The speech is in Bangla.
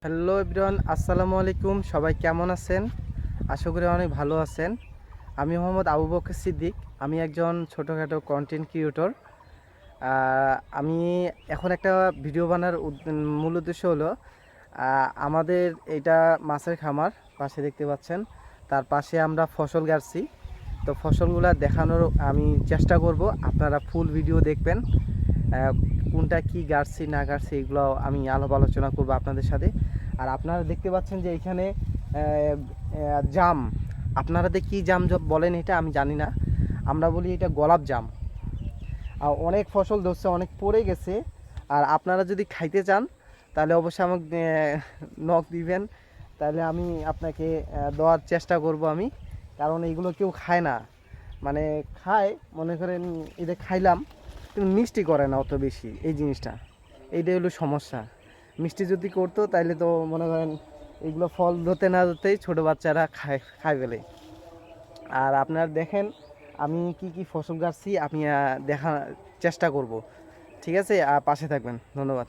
হ্যালো এভরিওয়ান, আসসালামু আলাইকুম। সবাই কেমন আছেন? আশা করি অনেক ভালো আছেন। আমি মোহাম্মদ আবু বকর সিদ্দিক। আমি একজন ছোটোখাটো কন্টেন্ট ক্রিয়েটর। আমি এখন একটা ভিডিও বানার মূল উদ্দেশ্য হলো আমাদের এটা মাছের খামার পাশে দেখতে পাচ্ছেন। তার পাশে আমরা ফসল গাড়ছি। তো ফসলগুলো দেখানোর আমি চেষ্টা করব। আপনারা ফুল ভিডিও দেখবেন। কোনটা কি গাড়ছি না গাড়ছি এগুলো আমি আলাপ আলোচনা করব আপনাদের সাথে। আর আপনারা দেখতে পাচ্ছেন যে এখানে জাম, আপনারা কি জাম বলেন এটা আমি জানি না, আমরা বলি এটা গোলাপ জাম। আর অনেক ফসল ধরছে, অনেক পড়ে গেছে। আর আপনারা যদি খাইতে চান তাহলে অবশ্যই আমাকে নক দিবেন, তাহলে আমি আপনাকে দেওয়ার চেষ্টা করব আমি। কারণ এইগুলো কেউ খায় না, মানে খায় মনে করেন এটা খাইলাম কিন্তু মিষ্টি করে না অত বেশি এই জিনিসটা। এইটাই হলো সমস্যা। মিষ্টি যদি করতো তাহলে তো মনে করেন এগুলো ফল ধরতে না ধরতেই ছোটো বাচ্চারা খায় ফেলে। আর আপনারা দেখেন আমি কি কি ফসল গাছছি আমি দেখার চেষ্টা করব। ঠিক আছে, আর পাশে থাকবেন। ধন্যবাদ।